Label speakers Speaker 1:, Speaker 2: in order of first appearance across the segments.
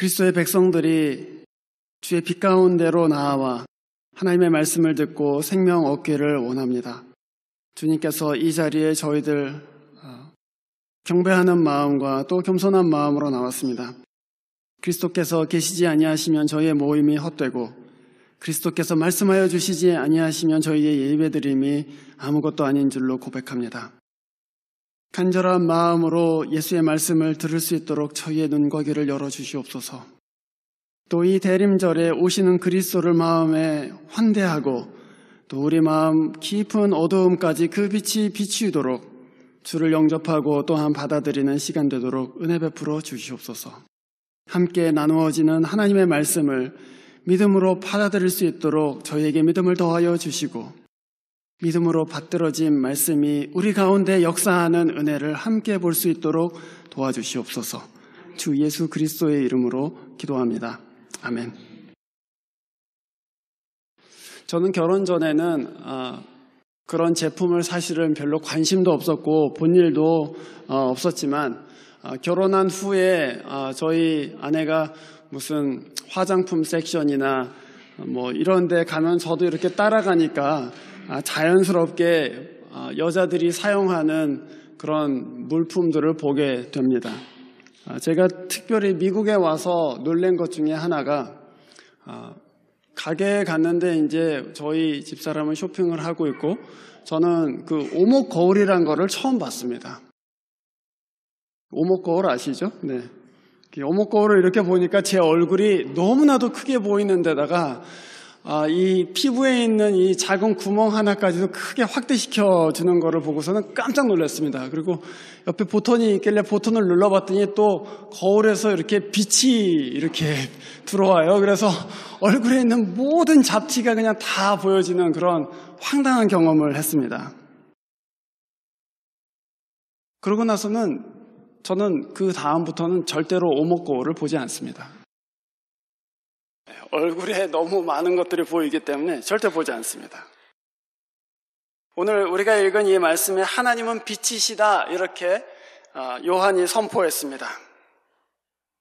Speaker 1: 그리스도의 백성들이 주의 빛 가운데로 나와 하나님의 말씀을 듣고 생명 얻기를 원합니다. 주님께서 이 자리에 저희들 경배하는 마음과 또 겸손한 마음으로 나왔습니다. 그리스도께서 계시지 아니하시면 저희의 모임이 헛되고 그리스도께서 말씀하여 주시지 아니하시면 저희의 예배드림이 아무것도 아닌 줄로 고백합니다. 간절한 마음으로 예수의 말씀을 들을 수 있도록 저희의 눈과 귀를 열어주시옵소서. 또 이 대림절에 오시는 그리스도를 마음에 환대하고 또 우리 마음 깊은 어두움까지 그 빛이 비추도록 주를 영접하고 또한 받아들이는 시간 되도록 은혜 베풀어 주시옵소서. 함께 나누어지는 하나님의 말씀을 믿음으로 받아들일 수 있도록 저희에게 믿음을 더하여 주시고 믿음으로 받들어진 말씀이 우리 가운데 역사하는 은혜를 함께 볼 수 있도록 도와주시옵소서. 주 예수 그리스도의 이름으로 기도합니다. 아멘. 저는 결혼 전에는 그런 제품을 사실은 별로 관심도 없었고 본 일도 없었지만 결혼한 후에 저희 아내가 무슨 화장품 섹션이나 뭐 이런 데 가면 저도 이렇게 따라가니까 자연스럽게 여자들이 사용하는 그런 물품들을 보게 됩니다. 제가 특별히 미국에 와서 놀란 것 중에 하나가 가게에 갔는데 이제 저희 집사람은 쇼핑을 하고 있고 저는 그 오목 거울이란 거를 처음 봤습니다. 오목 거울 아시죠? 네. 오목 거울을 이렇게 보니까 제 얼굴이 너무나도 크게 보이는 데다가 이 피부에 있는 이 작은 구멍 하나까지도 크게 확대시켜 주는 거를 보고서는 깜짝 놀랐습니다. 그리고 옆에 버튼이 있길래 버튼을 눌러봤더니 또 거울에서 이렇게 빛이 이렇게 들어와요. 그래서 얼굴에 있는 모든 잡티가 그냥 다 보여지는 그런 황당한 경험을 했습니다. 그러고 나서는 저는 그 다음부터는 절대로 오목 거울을 보지 않습니다. 얼굴에 너무 많은 것들이 보이기 때문에 절대 보지 않습니다. 오늘 우리가 읽은 이 말씀에 하나님은 빛이시다 이렇게 요한이 선포했습니다.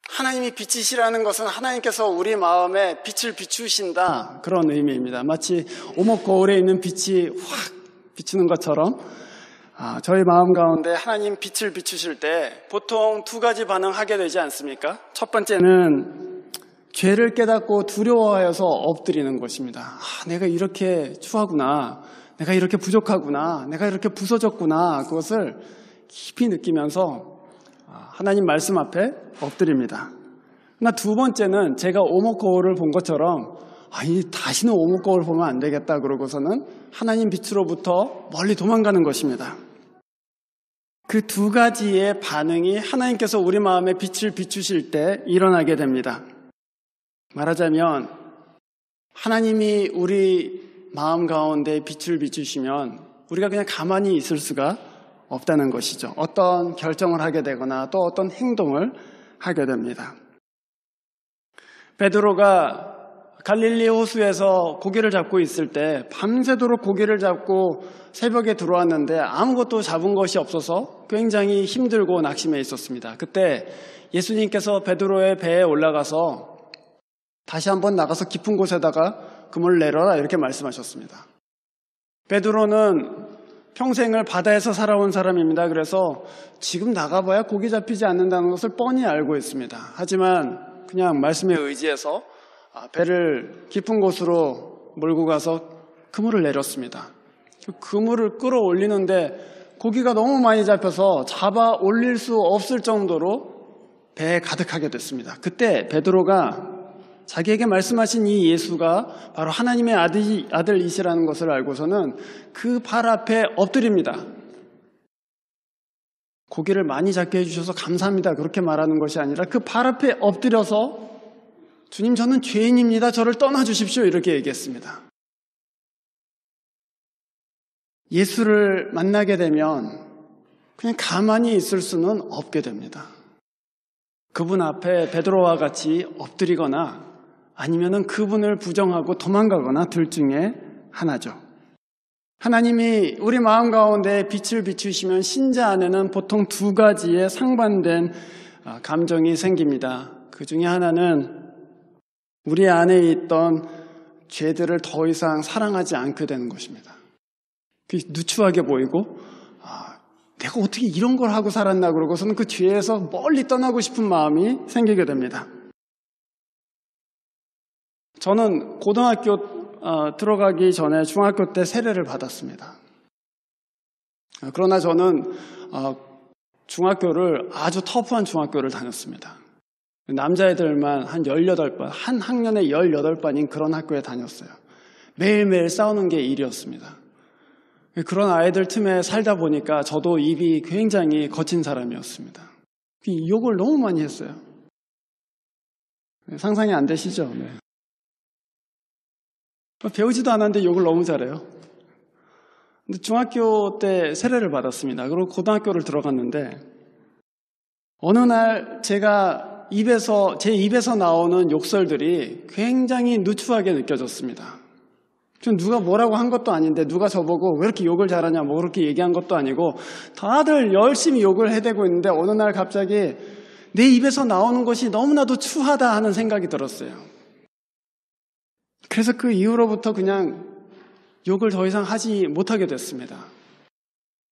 Speaker 1: 하나님이 빛이시라는 것은 하나님께서 우리 마음에 빛을 비추신다 그런 의미입니다. 마치 오목 거울에 있는 빛이 확 비추는 것처럼 저희 마음 가운데 하나님 빛을 비추실 때 보통 두 가지 반응하게 되지 않습니까? 첫 번째는 죄를 깨닫고 두려워하여서 엎드리는 것입니다. 내가 이렇게 추하구나. 내가 이렇게 부족하구나. 내가 이렇게 부서졌구나. 그것을 깊이 느끼면서 하나님 말씀 앞에 엎드립니다. 그러나 두 번째는 제가 오목 거울을 본 것처럼 다시는 오목 거울 보면 안 되겠다 그러고서는 하나님 빛으로부터 멀리 도망가는 것입니다. 그 두 가지의 반응이 하나님께서 우리 마음에 빛을 비추실 때 일어나게 됩니다. 말하자면 하나님이 우리 마음 가운데 빛을 비추시면 우리가 그냥 가만히 있을 수가 없다는 것이죠. 어떤 결정을 하게 되거나 또 어떤 행동을 하게 됩니다. 베드로가 갈릴리 호수에서 고기를 잡고 있을 때 밤새도록 고기를 잡고 새벽에 들어왔는데 아무것도 잡은 것이 없어서 굉장히 힘들고 낙심해 있었습니다. 그때 예수님께서 베드로의 배에 올라가서 다시 한번 나가서 깊은 곳에다가 그물을 내려라 이렇게 말씀하셨습니다. 베드로는 평생을 바다에서 살아온 사람입니다. 그래서 지금 나가봐야 고기 잡히지 않는다는 것을 뻔히 알고 있습니다. 하지만 그냥 말씀에 의지해서 배를 깊은 곳으로 몰고 가서 그물을 내렸습니다. 그물을 끌어올리는데 고기가 너무 많이 잡혀서 잡아 올릴 수 없을 정도로 배에 가득하게 됐습니다. 그때 베드로가 자기에게 말씀하신 이 예수가 바로 하나님의 아들이시라는 것을 알고서는 그 발 앞에 엎드립니다. 고기를 많이 잡게 해주셔서 감사합니다. 그렇게 말하는 것이 아니라 그 발 앞에 엎드려서 주님 저는 죄인입니다. 저를 떠나주십시오. 이렇게 얘기했습니다. 예수를 만나게 되면 그냥 가만히 있을 수는 없게 됩니다. 그분 앞에 베드로와 같이 엎드리거나 아니면은 그분을 부정하고 도망가거나 둘 중에 하나죠. 하나님이 우리 마음 가운데 빛을 비추시면 신자 안에는 보통 두 가지의 상반된 감정이 생깁니다. 그 중에 하나는 우리 안에 있던 죄들을 더 이상 사랑하지 않게 되는 것입니다. 그게 누추하게 보이고 내가 어떻게 이런 걸 하고 살았나 그러고서는 그 죄에서 멀리 떠나고 싶은 마음이 생기게 됩니다. 저는 고등학교 들어가기 전에 중학교 때 세례를 받았습니다. 그러나 저는 중학교를 아주 터프한 중학교를 다녔습니다. 남자애들만 한 18반, 한 학년에 18반인 그런 학교에 다녔어요. 매일매일 싸우는 게 일이었습니다. 그런 아이들 틈에 살다 보니까 저도 입이 굉장히 거친 사람이었습니다. 욕을 너무 많이 했어요. 상상이 안 되시죠? 네. 배우지도 않았는데 욕을 너무 잘해요. 근데 중학교 때 세례를 받았습니다. 그리고 고등학교를 들어갔는데 어느 날 제 입에서 나오는 욕설들이 굉장히 누추하게 느껴졌습니다. 전 누가 뭐라고 한 것도 아닌데 누가 저보고 왜 이렇게 욕을 잘하냐 뭐 그렇게 얘기한 것도 아니고 다들 열심히 욕을 해대고 있는데 어느 날 갑자기 내 입에서 나오는 것이 너무나도 추하다 하는 생각이 들었어요. 그래서 그 이후로부터 그냥 욕을 더 이상 하지 못하게 됐습니다.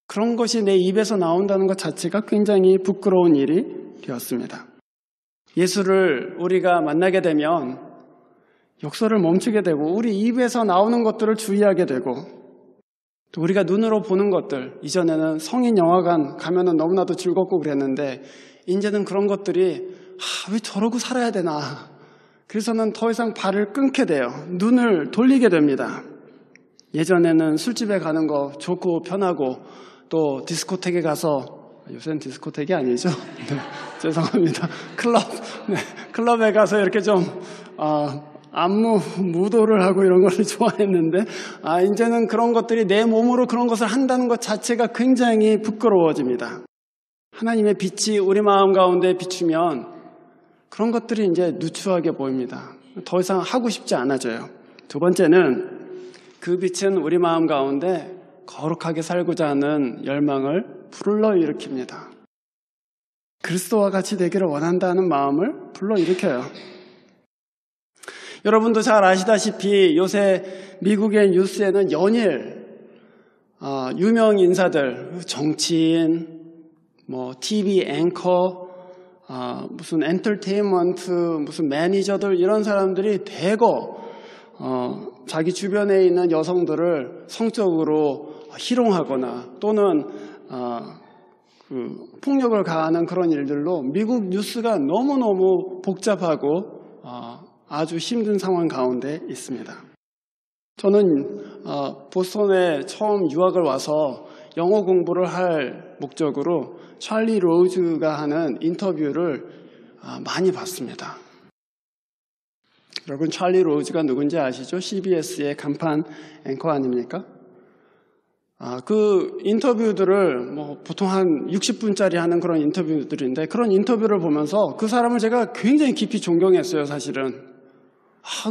Speaker 1: 그런 것이 내 입에서 나온다는 것 자체가 굉장히 부끄러운 일이 되었습니다. 예수를 우리가 만나게 되면 욕설을 멈추게 되고 우리 입에서 나오는 것들을 주의하게 되고 또 우리가 눈으로 보는 것들, 이전에는 성인 영화관 가면은 너무나도 즐겁고 그랬는데 이제는 그런 것들이 왜 저러고 살아야 되나, 그래서는 더 이상 발을 끊게 돼요. 눈을 돌리게 됩니다. 예전에는 술집에 가는 거 좋고 편하고 또 디스코텍에 가서, 요새는 디스코텍이 아니죠? 네, 죄송합니다. 클럽에 가서 이렇게 좀 안무, 무도를 하고 이런 걸 좋아했는데 이제는 그런 것들이 내 몸으로 그런 것을 한다는 것 자체가 굉장히 부끄러워집니다. 하나님의 빛이 우리 마음 가운데 비추면 그런 것들이 이제 누추하게 보입니다. 더 이상 하고 싶지 않아져요. 두 번째는 그 빛은 우리 마음 가운데 거룩하게 살고자 하는 열망을 불러일으킵니다. 그리스도와 같이 되기를 원한다는 마음을 불러일으켜요. 여러분도 잘 아시다시피 요새 미국의 뉴스에는 연일 유명 인사들, 정치인, TV 앵커, 무슨 엔터테인먼트, 무슨 매니저들, 이런 사람들이 대거 자기 주변에 있는 여성들을 성적으로 희롱하거나 또는 폭력을 가하는 그런 일들로 미국 뉴스가 너무너무 복잡하고 아주 힘든 상황 가운데 있습니다. 저는 보스턴에 처음 유학을 와서 영어 공부를 할 목적으로 찰리 로즈가 하는 인터뷰를 많이 봤습니다. 여러분, 찰리 로즈가 누군지 아시죠? CBS의 간판 앵커 아닙니까? 그 인터뷰들을 보통 한 60분짜리 하는 그런 인터뷰들인데, 그런 인터뷰를 보면서 그 사람을 제가 굉장히 깊이 존경했어요, 사실은.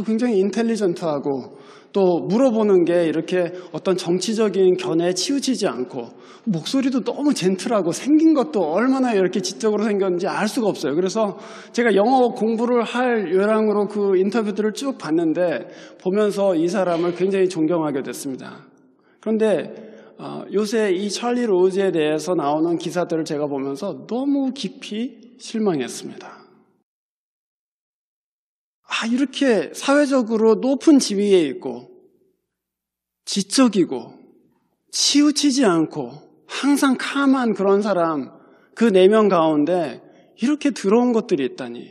Speaker 1: 굉장히 인텔리전트하고 또 물어보는 게 이렇게 어떤 정치적인 견해에 치우치지 않고 목소리도 너무 젠틀하고 생긴 것도 얼마나 이렇게 지적으로 생겼는지 알 수가 없어요. 그래서 제가 영어 공부를 할 요량으로 그 인터뷰들을 쭉 봤는데 보면서 이 사람을 굉장히 존경하게 됐습니다. 그런데 요새 이 찰리 로즈에 대해서 나오는 기사들을 제가 보면서 너무 깊이 실망했습니다. 이렇게 사회적으로 높은 지위에 있고 지적이고 치우치지 않고 항상 캄한 그런 사람, 그 내면 가운데 이렇게 더러운 것들이 있다니,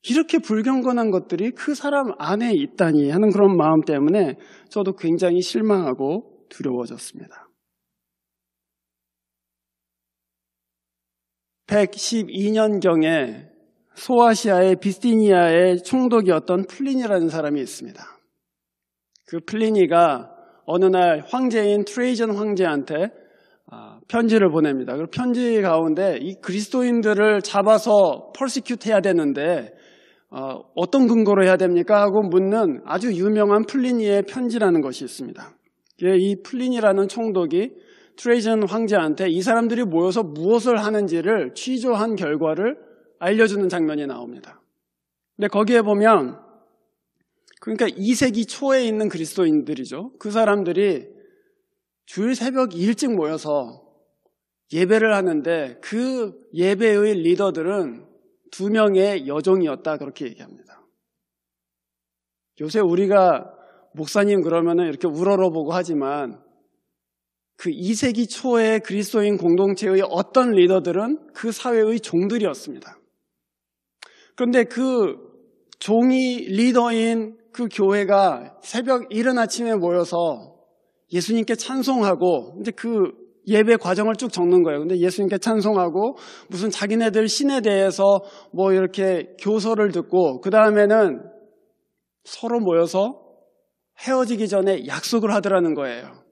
Speaker 1: 이렇게 불경건한 것들이 그 사람 안에 있다니 하는 그런 마음 때문에 저도 굉장히 실망하고 두려워졌습니다. 112년경에 소아시아의 비시니아의 총독이었던 플리니라는 사람이 있습니다. 그 플리니가 어느 날 황제인 트레이전 황제한테 편지를 보냅니다. 그 편지 가운데 이 그리스도인들을 잡아서 퍼시큐트 해야 되는데 어떤 근거로 해야 됩니까? 하고 묻는 아주 유명한 플리니의 편지라는 것이 있습니다. 이 플리니라는 총독이 트레이전 황제한테 이 사람들이 모여서 무엇을 하는지를 취조한 결과를 알려주는 장면이 나옵니다. 근데 거기에 보면 그러니까 2세기 초에 있는 그리스도인들이죠. 그 사람들이 주일 새벽 일찍 모여서 예배를 하는데 그 예배의 리더들은 2명의 여종이었다 그렇게 얘기합니다. 요새 우리가 목사님 그러면은 이렇게 우러러보고 하지만 그 2세기 초의 그리스도인 공동체의 어떤 리더들은 그 사회의 종들이었습니다. 그런데 그 종이 리더인 그 교회가 새벽 이른 아침에 모여서 예수님께 찬송하고 이제 그 예배 과정을 쭉 적는 거예요. 근데 예수님께 찬송하고 무슨 자기네들 신에 대해서 뭐 이렇게 교서를 듣고 그 다음에는 서로 모여서 헤어지기 전에 약속을 하더라는 거예요.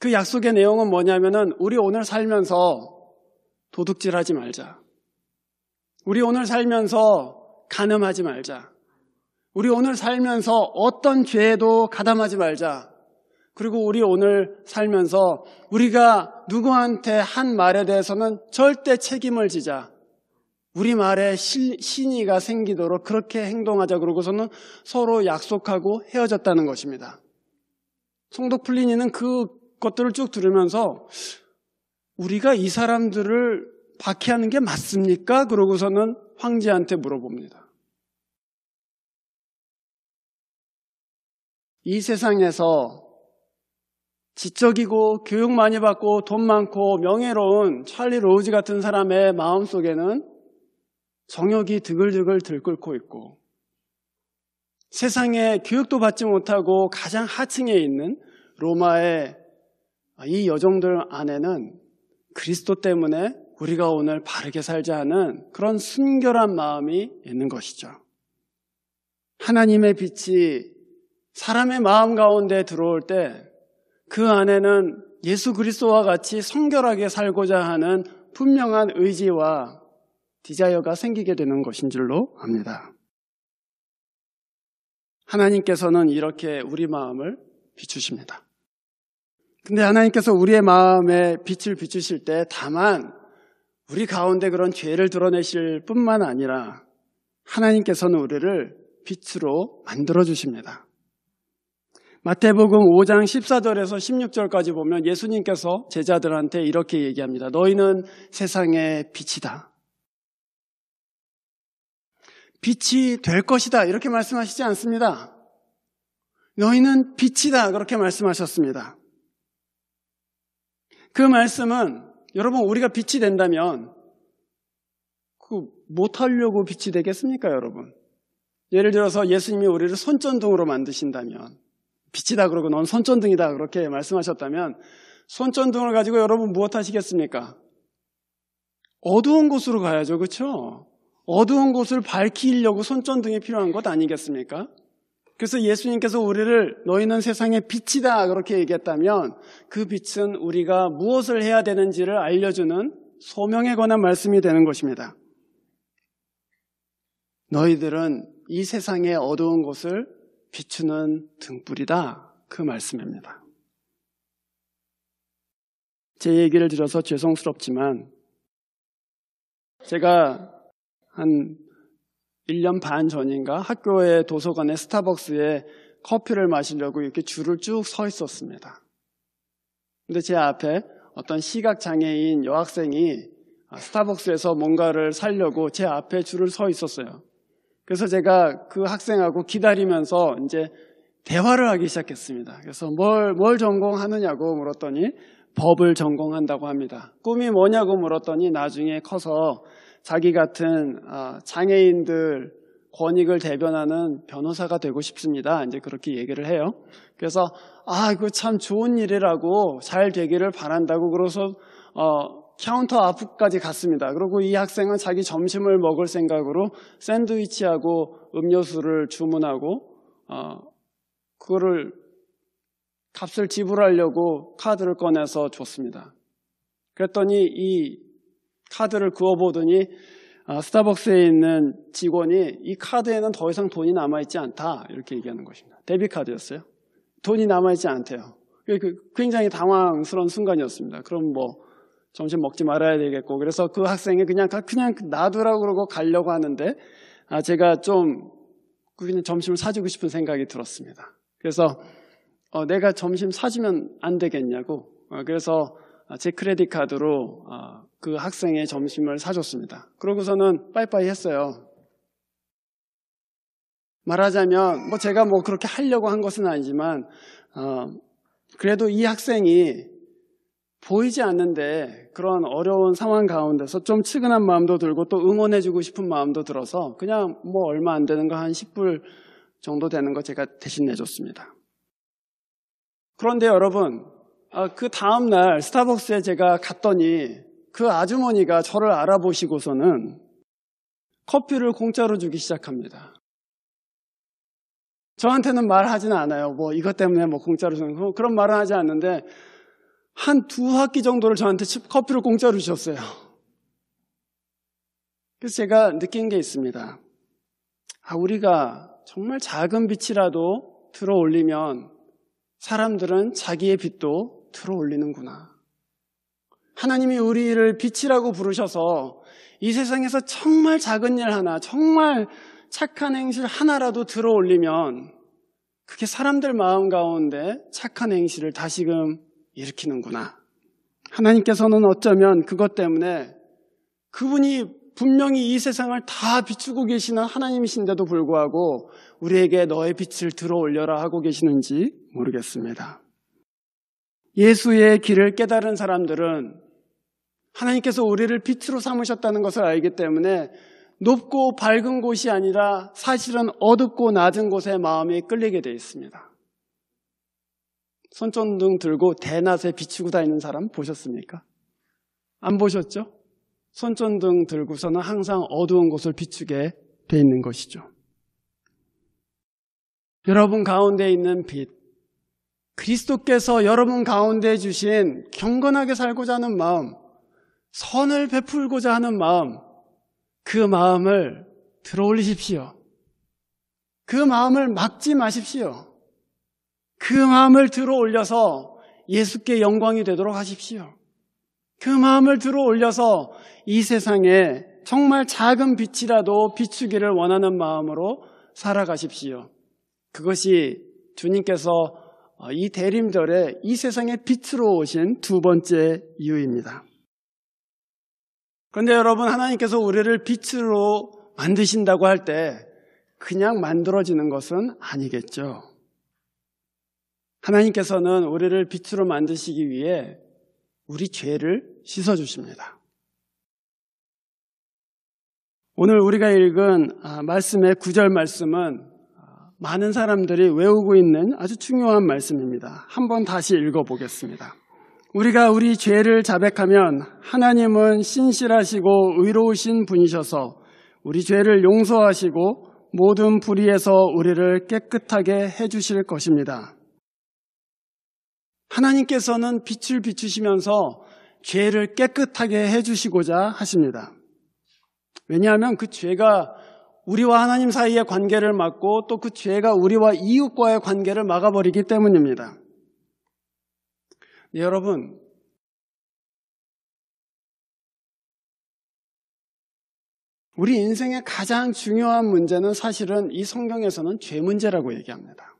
Speaker 1: 그 약속의 내용은 뭐냐면은 우리 오늘 살면서 도둑질하지 말자. 우리 오늘 살면서 간음하지 말자. 우리 오늘 살면서 어떤 죄에도 가담하지 말자. 그리고 우리 오늘 살면서 우리가 누구한테 한 말에 대해서는 절대 책임을 지자. 우리 말에 신의가 생기도록 그렇게 행동하자. 그러고서는 서로 약속하고 헤어졌다는 것입니다. 성도 플리니는 그것들을 쭉 들으면서 우리가 이 사람들을 박해하는 게 맞습니까? 그러고서는 황제한테 물어봅니다. 이 세상에서 지적이고 교육 많이 받고 돈 많고 명예로운 찰리 로즈 같은 사람의 마음속에는 정욕이 드글드글 들끓고 있고 세상에 교육도 받지 못하고 가장 하층에 있는 로마의 이 여종들 안에는 그리스도 때문에 우리가 오늘 바르게 살자 하는 그런 순결한 마음이 있는 것이죠. 하나님의 빛이 사람의 마음 가운데 들어올 때 그 안에는 예수 그리스도와 같이 성결하게 살고자 하는 분명한 의지와 디자이어가 생기게 되는 것인 줄로 압니다. 하나님께서는 이렇게 우리 마음을 비추십니다. 근데 하나님께서 우리의 마음에 빛을 비추실 때 다만 우리 가운데 그런 죄를 드러내실 뿐만 아니라 하나님께서는 우리를 빛으로 만들어주십니다. 마태복음 5장 14절에서 16절까지 보면 예수님께서 제자들한테 이렇게 얘기합니다. 너희는 세상의 빛이다. 빛이 될 것이다. 이렇게 말씀하시지 않습니다. 너희는 빛이다. 그렇게 말씀하셨습니다. 그 말씀은 여러분 우리가 빛이 된다면 못하려고 빛이 되겠습니까 여러분? 예를 들어서 예수님이 우리를 손전등으로 만드신다면 빛이다 그러고 넌 손전등이다 그렇게 말씀하셨다면 손전등을 가지고 여러분 무엇 하시겠습니까? 어두운 곳으로 가야죠. 그렇죠? 어두운 곳을 밝히려고 손전등이 필요한 것 아니겠습니까? 그래서 예수님께서 우리를 너희는 세상의 빛이다 그렇게 얘기했다면 그 빛은 우리가 무엇을 해야 되는지를 알려주는 소명에 관한 말씀이 되는 것입니다. 너희들은 이 세상의 어두운 곳을 비추는 등불이다 그 말씀입니다. 제 얘기를 들어서 죄송스럽지만 제가 한 1년 반 전인가 학교의 도서관에 스타벅스에 커피를 마시려고 이렇게 줄을 쭉 서 있었습니다. 근데 제 앞에 어떤 시각장애인 여학생이 스타벅스에서 뭔가를 사려고 제 앞에 줄을 서 있었어요. 그래서 제가 그 학생하고 기다리면서 이제 대화를 하기 시작했습니다. 그래서 뭘 전공하느냐고 물었더니 법을 전공한다고 합니다. 꿈이 뭐냐고 물었더니 나중에 커서 자기 같은 장애인들 권익을 대변하는 변호사가 되고 싶습니다. 이제 그렇게 얘기를 해요. 그래서 이거 참 좋은 일이라고 잘 되기를 바란다고 그래서 카운터 앞까지 갔습니다. 그리고 이 학생은 자기 점심을 먹을 생각으로 샌드위치하고 음료수를 주문하고 그거를 값을 지불하려고 카드를 꺼내서 줬습니다. 그랬더니 이 카드를 그어보더니 스타벅스에 있는 직원이 이 카드에는 더 이상 돈이 남아있지 않다 이렇게 얘기하는 것입니다. 데비카드였어요. 돈이 남아있지 않대요. 굉장히 당황스러운 순간이었습니다. 그럼 점심 먹지 말아야 되겠고, 그래서 그 학생이 그냥 놔두라고 그러고 가려고 하는데, 제가 좀 그냥 점심을 사주고 싶은 생각이 들었습니다. 그래서 내가 점심 사주면 안 되겠냐고, 그래서 제 크레딧 카드로 그 학생의 점심을 사줬습니다. 그러고서는 빠이빠이 했어요. 말하자면 제가 그렇게 하려고 한 것은 아니지만 그래도 이 학생이 보이지 않는데 그런 어려운 상황 가운데서 좀 측은한 마음도 들고 또 응원해주고 싶은 마음도 들어서 그냥 얼마 안 되는 거 한 10불 정도 되는 거 제가 대신 내줬습니다. 그런데 여러분, 그 다음날 스타벅스에 제가 갔더니 그 아주머니가 저를 알아보시고서는 커피를 공짜로 주기 시작합니다. 저한테는 말하지는 않아요. 이것 때문에 공짜로 주는 거 그런 말은 하지 않는데 한 2학기 정도를 저한테 커피를 공짜로 주셨어요. 그래서 제가 느낀 게 있습니다. 우리가 정말 작은 빛이라도 들어 올리면 사람들은 자기의 빛도 들어 올리는구나. 하나님이 우리를 빛이라고 부르셔서 이 세상에서 정말 작은 일 하나, 정말 착한 행실 하나라도 들어 올리면 그게 사람들 마음 가운데 착한 행실을 다시금 일으키는구나. 하나님께서는 어쩌면 그것 때문에 그분이 분명히 이 세상을 다 비추고 계시는 하나님이신데도 불구하고 우리에게 너의 빛을 들어 올려라 하고 계시는지 모르겠습니다. 예수의 길을 깨달은 사람들은 하나님께서 우리를 빛으로 삼으셨다는 것을 알기 때문에 높고 밝은 곳이 아니라 사실은 어둡고 낮은 곳에 마음이 끌리게 되어 있습니다. 손전등 들고 대낮에 비추고 다니는 사람 보셨습니까? 안 보셨죠? 손전등 들고서는 항상 어두운 곳을 비추게 돼 있는 것이죠. 여러분 가운데 있는 빛, 그리스도께서 여러분 가운데 주신 경건하게 살고자 하는 마음, 선을 베풀고자 하는 마음, 그 마음을 들어 올리십시오. 그 마음을 막지 마십시오. 그 마음을 들어 올려서 예수께 영광이 되도록 하십시오. 그 마음을 들어 올려서 이 세상에 정말 작은 빛이라도 비추기를 원하는 마음으로 살아가십시오. 그것이 주님께서 이 대림절에 이 세상에 빛으로 오신 두 번째 이유입니다. 그런데 여러분, 하나님께서 우리를 빛으로 만드신다고 할 때 그냥 만들어지는 것은 아니겠죠. 하나님께서는 우리를 빛으로 만드시기 위해 우리 죄를 씻어주십니다. 오늘 우리가 읽은 말씀의 9절 말씀은 많은 사람들이 외우고 있는 아주 중요한 말씀입니다. 한번 다시 읽어보겠습니다. 우리가 우리 죄를 자백하면 하나님은 신실하시고 의로우신 분이셔서 우리 죄를 용서하시고 모든 불의에서 우리를 깨끗하게 해주실 것입니다. 하나님께서는 빛을 비추시면서 죄를 깨끗하게 해주시고자 하십니다. 왜냐하면 그 죄가 우리와 하나님 사이의 관계를 막고 또 그 죄가 우리와 이웃과의 관계를 막아버리기 때문입니다. 네, 여러분, 우리 인생의 가장 중요한 문제는 사실은 이 성경에서는 죄 문제라고 얘기합니다.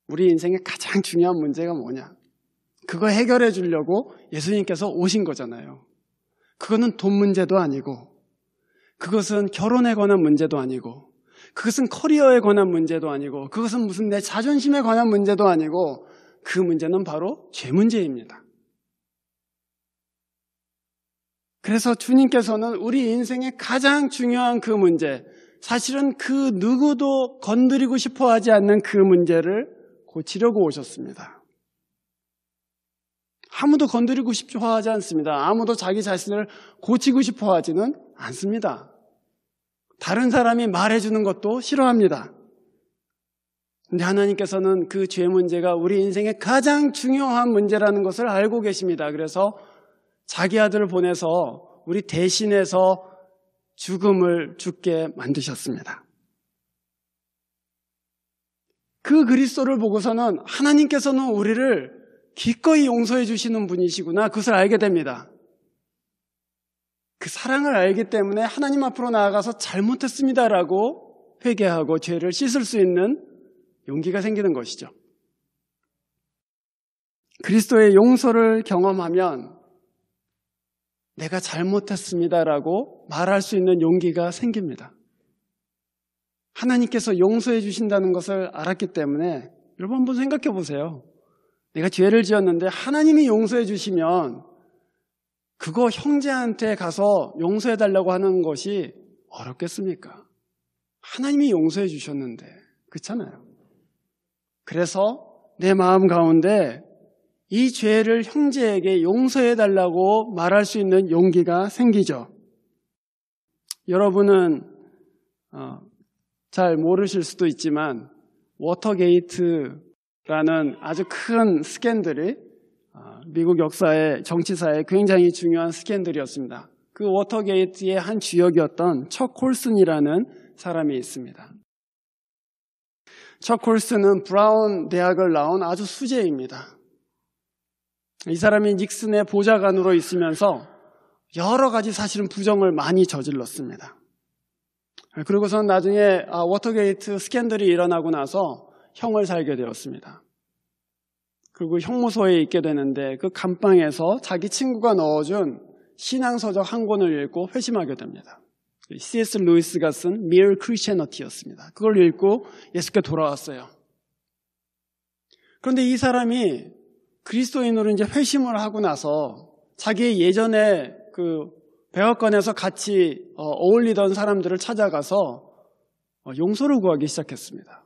Speaker 1: 우리 인생의 가장 중요한 문제가 뭐냐? 그거 해결해 주려고 예수님께서 오신 거잖아요. 그거는 돈 문제도 아니고, 그것은 결혼에 관한 문제도 아니고, 그것은 커리어에 관한 문제도 아니고, 그것은 무슨 내 자존심에 관한 문제도 아니고, 그 문제는 바로 죄 문제입니다. 그래서 주님께서는 우리 인생의 가장 중요한 그 문제, 사실은 그 누구도 건드리고 싶어 하지 않는 그 문제를 고치려고 오셨습니다. 아무도 건드리고 싶어 하지 않습니다. 아무도 자기 자신을 고치고 싶어 하지는 않습니다. 다른 사람이 말해주는 것도 싫어합니다. 근데 하나님께서는 그 죄 문제가 우리 인생의 가장 중요한 문제라는 것을 알고 계십니다. 그래서 자기 아들을 보내서 우리 대신해서 죽음을 죽게 만드셨습니다. 그 그리스도를 보고서는 하나님께서는 우리를 기꺼이 용서해 주시는 분이시구나, 그것을 알게 됩니다. 그 사랑을 알기 때문에 하나님 앞으로 나아가서 잘못했습니다라고 회개하고 죄를 씻을 수 있는 용기가 생기는 것이죠. 그리스도의 용서를 경험하면 내가 잘못했습니다라고 말할 수 있는 용기가 생깁니다. 하나님께서 용서해 주신다는 것을 알았기 때문에 여러분 한번 생각해 보세요. 내가 죄를 지었는데 하나님이 용서해 주시면 그거 형제한테 가서 용서해 달라고 하는 것이 어렵겠습니까? 하나님이 용서해 주셨는데, 그렇잖아요. 그래서 내 마음 가운데 이 죄를 형제에게 용서해 달라고 말할 수 있는 용기가 생기죠. 여러분은 잘 모르실 수도 있지만 워터게이트라는 아주 큰 스캔들이 미국 역사의 정치사에 굉장히 중요한 스캔들이었습니다. 그 워터게이트의 한 주역이었던 척 콜슨이라는 사람이 있습니다. 척 콜슨은 브라운 대학을 나온 아주 수재입니다. 이 사람이 닉슨의 보좌관으로 있으면서 여러 가지 사실은 부정을 많이 저질렀습니다. 그리고선 나중에 워터게이트 스캔들이 일어나고 나서 형을 살게 되었습니다. 그리고 형무소에 있게 되는데 그 감방에서 자기 친구가 넣어준 신앙서적 한 권을 읽고 회심하게 됩니다. C.S. 루이스가 쓴 Mere Christianity였습니다. 그걸 읽고 예수께 돌아왔어요. 그런데 이 사람이 그리스도인으로 이제 회심을 하고 나서 자기 예전에 그 백악관에서 같이 어울리던 사람들을 찾아가서 용서를 구하기 시작했습니다.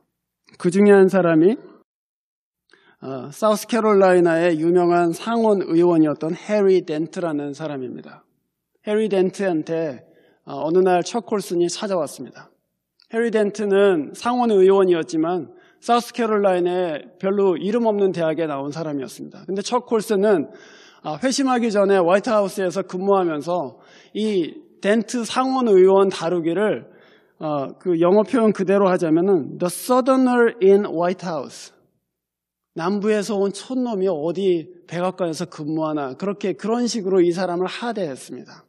Speaker 1: 그 중에 한 사람이 사우스캐롤라이나의 유명한 상원 의원이었던 해리 덴트라는 사람입니다. 해리 덴트한테 어느 날 척 콜슨이 찾아왔습니다. 해리 덴트는 상원 의원이었지만 사우스캐롤라이나의 별로 이름 없는 대학에 나온 사람이었습니다. 근데 척 콜슨은 회심하기 전에 화이트하우스에서 근무하면서 이 덴트 상원 의원 다루기를 그 영어 표현 그대로 하자면은 The Southerner in White House, 남부에서 온 촌놈이 어디 백악관에서 근무하나, 그런 식으로 이 사람을 하대했습니다.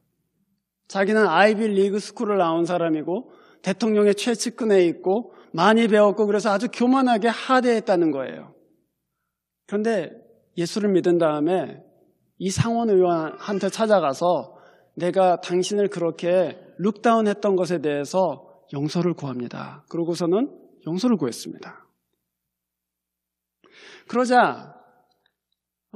Speaker 1: 자기는 아이비 리그 스쿨을 나온 사람이고 대통령의 최측근에 있고 많이 배웠고 그래서 아주 교만하게 하대했다는 거예요. 그런데 예수를 믿은 다음에 이 상원 의원한테 찾아가서 내가 당신을 그렇게 룩다운했던 것에 대해서 용서를 구합니다. 그러고서는 용서를 구했습니다. 그러자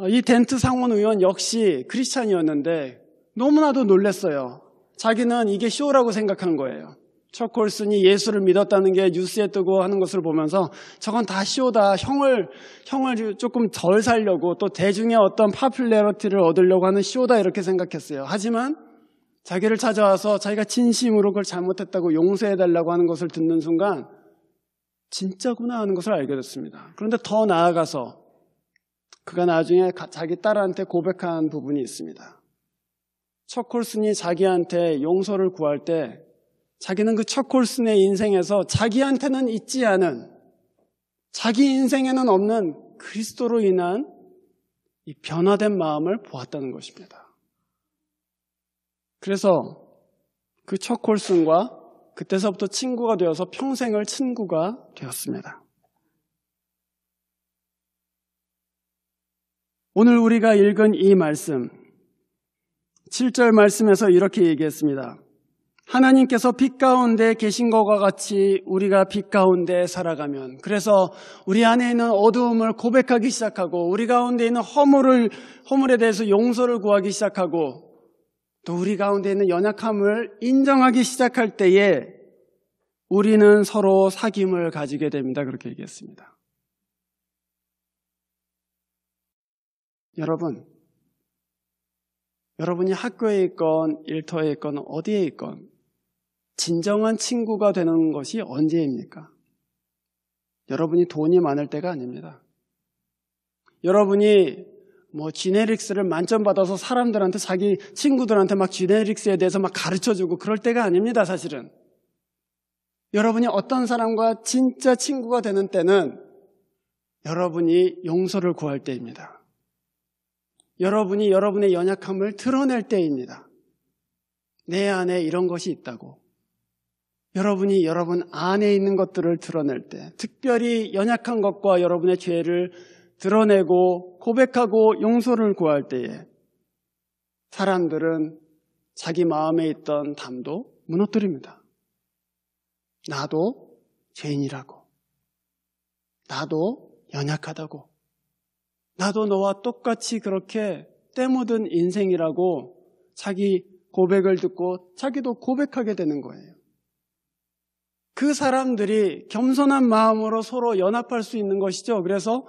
Speaker 1: 이 덴트 상원 의원 역시 크리스찬이었는데 너무나도 놀랐어요. 자기는 이게 쇼라고 생각하는 거예요. 척 콜슨이 예수를 믿었다는 게 뉴스에 뜨고 하는 것을 보면서 저건 다 쇼다. 형을 조금 덜 살려고 또 대중의 어떤 파퓰러리티를 얻으려고 하는 쇼다, 이렇게 생각했어요. 하지만 자기를 찾아와서 자기가 진심으로 그걸 잘못했다고 용서해달라고 하는 것을 듣는 순간 진짜구나 하는 것을 알게 됐습니다. 그런데 더 나아가서 그가 나중에 자기 딸한테 고백한 부분이 있습니다. 척 콜슨이 자기한테 용서를 구할 때 자기는 그 척 콜슨의 인생에서 자기한테는 있지 않은, 자기 인생에는 없는 그리스도로 인한 이 변화된 마음을 보았다는 것입니다. 그래서 그 척 콜슨과 그때서부터 친구가 되어서 평생을 친구가 되었습니다. 오늘 우리가 읽은 이 말씀, 7절 말씀에서 이렇게 얘기했습니다. 하나님께서 빛 가운데 계신 것과 같이 우리가 빛 가운데 살아가면, 그래서 우리 안에 있는 어두움을 고백하기 시작하고 우리 가운데 있는 허물에 대해서 용서를 구하기 시작하고 또 우리 가운데 있는 연약함을 인정하기 시작할 때에 우리는 서로 사귐을 가지게 됩니다. 그렇게 얘기했습니다. 여러분이 학교에 있건 일터에 있건 어디에 있건 진정한 친구가 되는 것이 언제입니까? 여러분이 돈이 많을 때가 아닙니다. 여러분이 지네릭스를 만점 받아서 사람들한테, 자기 친구들한테 막 지네릭스에 대해서 막 가르쳐주고 그럴 때가 아닙니다, 사실은. 여러분이 어떤 사람과 진짜 친구가 되는 때는 여러분이 용서를 구할 때입니다. 여러분이 여러분의 연약함을 드러낼 때입니다. 내 안에 이런 것이 있다고. 여러분이 여러분 안에 있는 것들을 드러낼 때, 특별히 연약한 것과 여러분의 죄를 드러내고 고백하고 용서를 구할 때에 사람들은 자기 마음에 있던 담도 무너뜨립니다. 나도 죄인이라고. 나도 연약하다고. 나도 너와 똑같이 그렇게 때 묻은 인생이라고 자기 고백을 듣고 자기도 고백하게 되는 거예요. 그 사람들이 겸손한 마음으로 서로 연합할 수 있는 것이죠. 그래서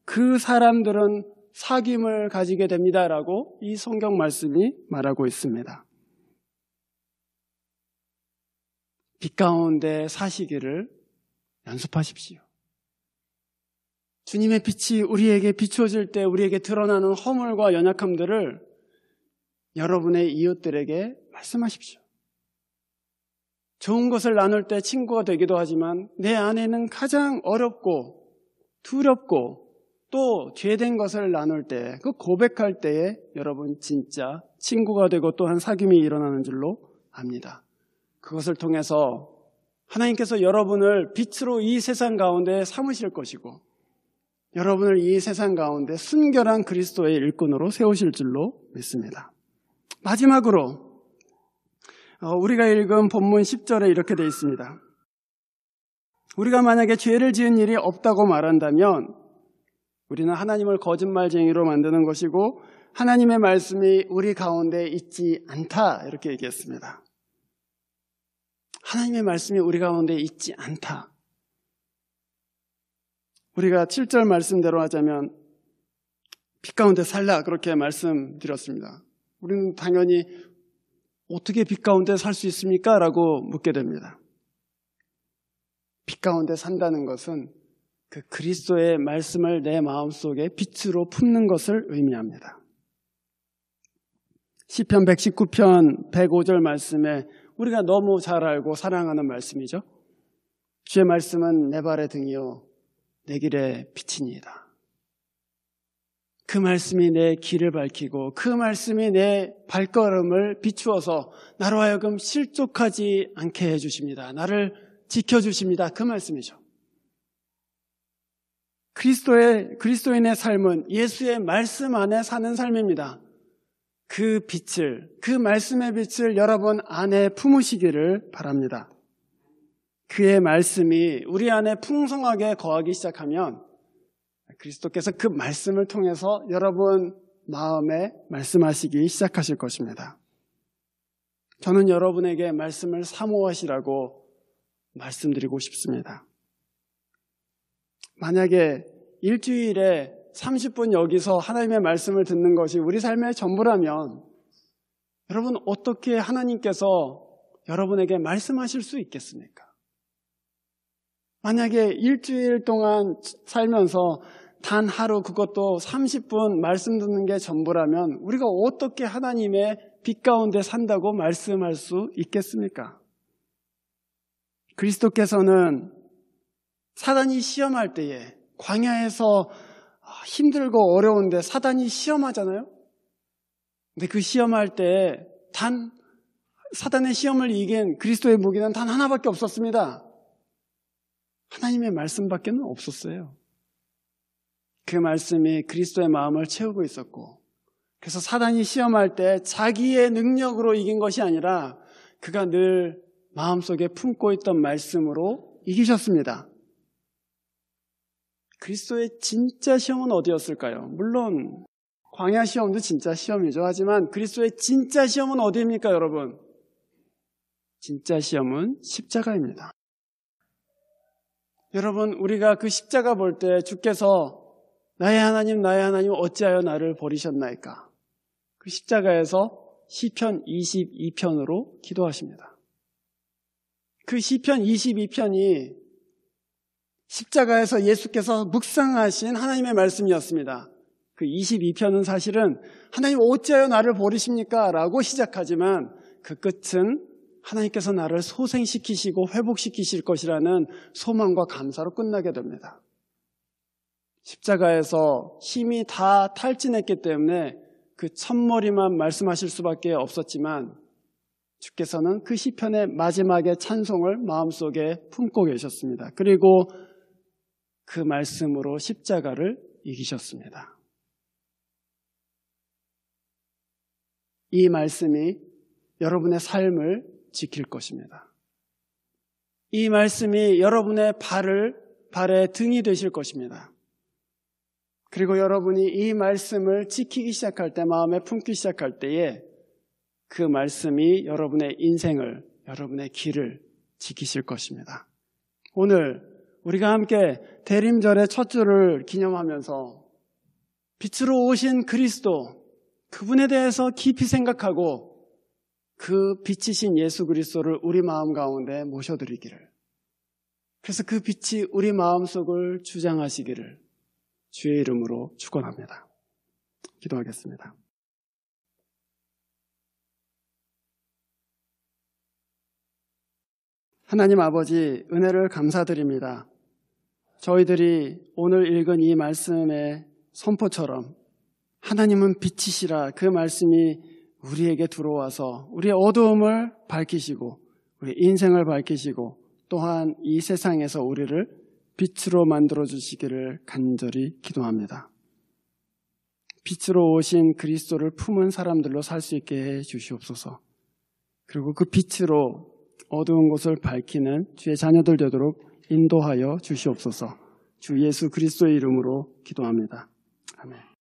Speaker 1: 그 사람들은 사귐을 가지게 됩니다라고 이 성경 말씀이 말하고 있습니다. 빛 가운데 사시기를 연습하십시오. 주님의 빛이 우리에게 비춰질 때 우리에게 드러나는 허물과 연약함들을 여러분의 이웃들에게 말씀하십시오. 좋은 것을 나눌 때 친구가 되기도 하지만 내 안에는 가장 어렵고 두렵고 또 죄된 것을 나눌 때, 그 고백할 때에 여러분 진짜 친구가 되고 또한 사귐이 일어나는 줄로 압니다. 그것을 통해서 하나님께서 여러분을 빛으로 이 세상 가운데 삼으실 것이고 여러분을 이 세상 가운데 순결한 그리스도의 일꾼으로 세우실 줄로 믿습니다. 마지막으로 우리가 읽은 본문 10절에 이렇게 되어 있습니다. 우리가 만약에 죄를 지은 일이 없다고 말한다면 우리는 하나님을 거짓말쟁이로 만드는 것이고 하나님의 말씀이 우리 가운데 있지 않다, 이렇게 얘기했습니다. 하나님의 말씀이 우리 가운데 있지 않다. 우리가 7절 말씀대로 하자면 빛 가운데 살라, 그렇게 말씀드렸습니다. 우리는 당연히 어떻게 빛 가운데 살 수 있습니까? 라고 묻게 됩니다. 빛 가운데 산다는 것은 그 그리스도의 말씀을 내 마음속에 빛으로 품는 것을 의미합니다. 시편 119편 105절 말씀에 우리가 너무 잘 알고 사랑하는 말씀이죠. 주의 말씀은 내 발의 등이요 내 길의 빛이니이다. 그 말씀이 내 길을 밝히고 그 말씀이 내 발걸음을 비추어서 나로 하여금 실족하지 않게 해주십니다. 나를 지켜주십니다. 그 말씀이죠. 그리스도인의 삶은 예수의 말씀 안에 사는 삶입니다. 그 빛을, 그 말씀의 빛을 여러분 안에 품으시기를 바랍니다. 그의 말씀이 우리 안에 풍성하게 거하기 시작하면 그리스도께서 그 말씀을 통해서 여러분 마음에 말씀하시기 시작하실 것입니다. 저는 여러분에게 말씀을 사모하시라고 말씀드리고 싶습니다. 만약에 일주일에 30분 여기서 하나님의 말씀을 듣는 것이 우리 삶의 전부라면 여러분 어떻게 하나님께서 여러분에게 말씀하실 수 있겠습니까? 만약에 일주일 동안 살면서 단 하루, 그것도 30분 말씀 듣는 게 전부라면 우리가 어떻게 하나님의 빛 가운데 산다고 말씀할 수 있겠습니까? 그리스도께서는 사단이 시험할 때에 광야에서 힘들고 어려운데 사단이 시험하잖아요. 근데 그 시험할 때 단 사단의 시험을 이긴 그리스도의 무기는 단 하나밖에 없었습니다. 하나님의 말씀밖에 없었어요. 그 말씀이 그리스도의 마음을 채우고 있었고, 그래서 사단이 시험할 때 자기의 능력으로 이긴 것이 아니라 그가 늘 마음속에 품고 있던 말씀으로 이기셨습니다. 그리스도의 진짜 시험은 어디였을까요? 물론 광야 시험도 진짜 시험이죠. 하지만 그리스도의 진짜 시험은 어디입니까, 여러분? 진짜 시험은 십자가입니다. 여러분, 우리가 그 십자가 볼 때 주께서 나의 하나님 어찌하여 나를 버리셨나이까? 그 십자가에서 시편 22편으로 기도하십니다. 그 시편 22편이 십자가에서 예수께서 묵상하신 하나님의 말씀이었습니다. 그 22편은 사실은 하나님 어찌하여 나를 버리십니까? 라고 시작하지만 그 끝은 하나님께서 나를 소생시키시고 회복시키실 것이라는 소망과 감사로 끝나게 됩니다. 십자가에서 힘이 다 탈진했기 때문에 그 첫머리만 말씀하실 수밖에 없었지만 주께서는 그 시편의 마지막에 찬송을 마음속에 품고 계셨습니다. 그리고 그 말씀으로 십자가를 이기셨습니다. 이 말씀이 여러분의 삶을 지킬 것입니다. 이 말씀이 여러분의 발의 등이 되실 것입니다. 그리고 여러분이 이 말씀을 지키기 시작할 때, 마음에 품기 시작할 때에 그 말씀이 여러분의 인생을, 여러분의 길을 지키실 것입니다. 오늘 우리가 함께 대림절의 첫 주를 기념하면서 빛으로 오신 그리스도, 그분에 대해서 깊이 생각하고 그 빛이신 예수 그리스도를 우리 마음 가운데 모셔드리기를, 그래서 그 빛이 우리 마음속을 주장하시기를 주의 이름으로 축원합니다. 기도하겠습니다. 하나님 아버지, 은혜를 감사드립니다. 저희들이 오늘 읽은 이 말씀의 선포처럼 하나님은 빛이시라, 그 말씀이 우리에게 들어와서 우리의 어두움을 밝히시고 우리 인생을 밝히시고 또한 이 세상에서 우리를 빛으로 만들어주시기를 간절히 기도합니다. 빛으로 오신 그리스도를 품은 사람들로 살 수 있게 해 주시옵소서. 그리고 그 빛으로 어두운 곳을 밝히는 주의 자녀들 되도록 인도하여 주시옵소서. 주 예수 그리스도의 이름으로 기도합니다. 아멘.